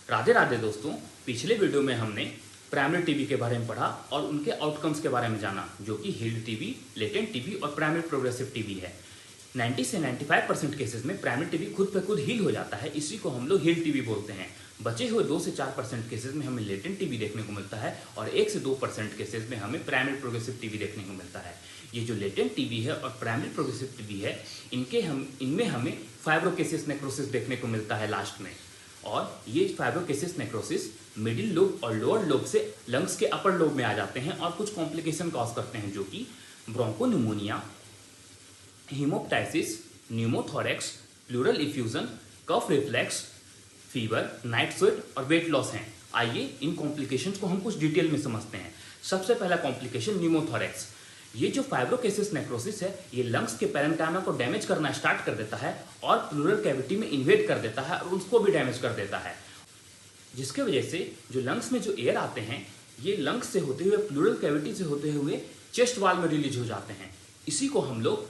राधे राधे दोस्तों, पिछले वीडियो में हमने प्राइमरी टीबी के बारे में पढ़ा और उनके आउटकम्स के बारे में जाना, जो कि हील्ड टीबी, लेटेंट टीबी और प्राइमरी प्रोग्रेसिव टीबी है। 90 से 95% केसेस में प्राइमरी टीबी खुद पे खुद हील हो जाता है, इसी को हम लोग हील्ड टीबी बोलते हैं। बचे हुए 2 से 4% केसेस में हमें लेटेंट टीबी देखने को मिलता है और 1 से 2% केसेस में हमें प्राइमरी प्रोग्रेसिव टीबी देखने को मिलता है। ये जो लेटेंट टीबी है और प्राइमरी प्रोग्रेसिव टीबी है, इनमें हमें फाइब्रोकेसिस नेक्रोसिस देखने को मिलता है लास्ट में। और ये फाइब्रोकेसिस नेक्रोसिस मिडिल लोब और लोअर लोब से लंग्स के अपर लोब में आ जाते हैं और कुछ कॉम्प्लिकेशन कॉज करते हैं, जो कि ब्रोंकोनिमोनिया, haemoptysis, pneumothorax, pleural effusion, cough reflex, fever, night sweat और वेट लॉस हैं। आइए इन कॉम्प्लिकेशंस को हम कुछ डिटेल में समझते हैं। सबसे पहला कॉम्प्लिकेशन न्यूमोथोरेक्स। ये जो फाइब्रोकेसिस नेक्रोसिस है, ये लंग्स के पैरेन्काइमा को डैमेज करना स्टार्ट कर देता है और प्लूरल कैविटी में इन्वेड कर देता है और उसको भी डैमेज कर देता है, जिसके वजह से जो लंग्स में जो एयर आते हैं, ये लंग्स से होते हुए, प्लूरल कैविटी से होते हुए चेस्ट वाल में रिलीज हो जाते हैं। इसी को हम लोग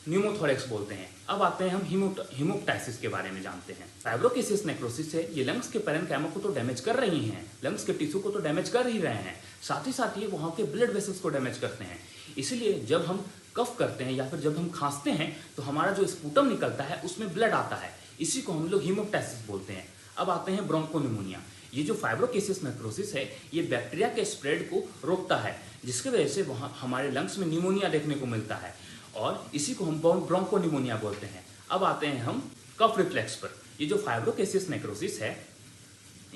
न्यूमोथोरेक्स बोलते हैं। अब आते हैं हम हीमोप्टाइसिस के बारे में जानते हैं। फाइब्रोकेसिस नेक्रोसिस है, ये लंग्स के पैरेन्काइमा को तो डैमेज कर रही हैं, लंग्स के टिश्यू को तो डैमेज कर ही रहे हैं, साथ ही साथ ये वहाँ के ब्लड वेसल्स को डैमेज करते हैं। इसीलिए जब हम कफ करते हैं या फिर जब हम खांसते हैं तो हमारा जो स्पूटम निकलता है उसमें ब्लड आता है, इसी को हम लोग हीमोप्टाइसिस बोलते हैं। अब आते हैं ब्रोंकोनिमोनिया। ये जो फाइब्रोकेसिस नेक्रोसिस है, ये बैक्टीरिया के स्प्रेड को रोकता है, जिसकी वजह से वहाँ हमारे लंग्स में निमोनिया देखने को मिलता है और इसी को हम ब्रोंकोनिमोनिया बोलते हैं। अब आते हैं हम कफ रिफ्लेक्स पर। ये जो फाइब्रोकेसिस नेक्रोसिस है,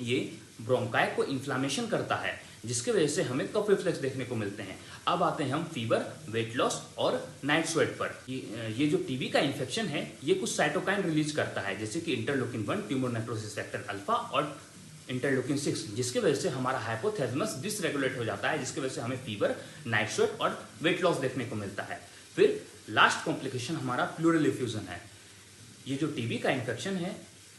ये ब्रोंकाई को इन्फ्लामेशन करता है, जिसकी वजह से हमें कफ रिफ्लेक्स देखने को मिलते हैं। अब आते हैं हम फीवर, वेट लॉस और नाइट स्वेट पर। ये जो टीबी का इन्फेक्शन है, ये कुछ साइटोकाइन रिलीज करता है, जैसे कि इंटरलोकिन 1, ट्यूमर नेक्रोसिस फैक्टर अल्फा और इंटरलोकिन 6, जिसकी वजह से हमारा हाइपोथैलेमस डिसरेगुलेट हो जाता है, जिसकी वजह से हमें फीवर, नाइट स्वेट और वेट लॉस देखने को मिलता है। फिर लास्ट कॉम्प्लिकेशन हमारा प्लूरल इफ्यूजन है। ये जो टीबी का इन्फेक्शन है,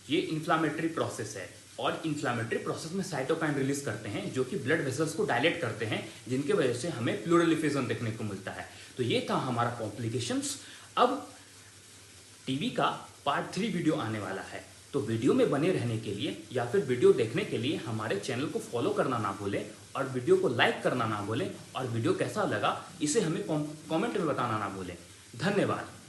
ये इन्फ्लामेटरी प्रोसेस है और इन्फ्लामेटरी प्रोसेस में साइटोकाइन रिलीज करते हैं, जो कि ब्लड वेसल्स को डायलेट करते हैं, जिनके वजह से हमें प्लूरल इफ्यूजन देखने को मिलता है। तो ये था हमारा कॉम्प्लिकेशंस। अब टीबी का पार्ट 3 वीडियो आने वाला है, तो वीडियो में बने रहने के लिए या फिर वीडियो देखने के लिए हमारे चैनल को फॉलो करना ना भूलें और वीडियो को लाइक करना ना भूलें और वीडियो कैसा लगा इसे हमें कमेंट में बताना ना भूलें। धन्यवाद।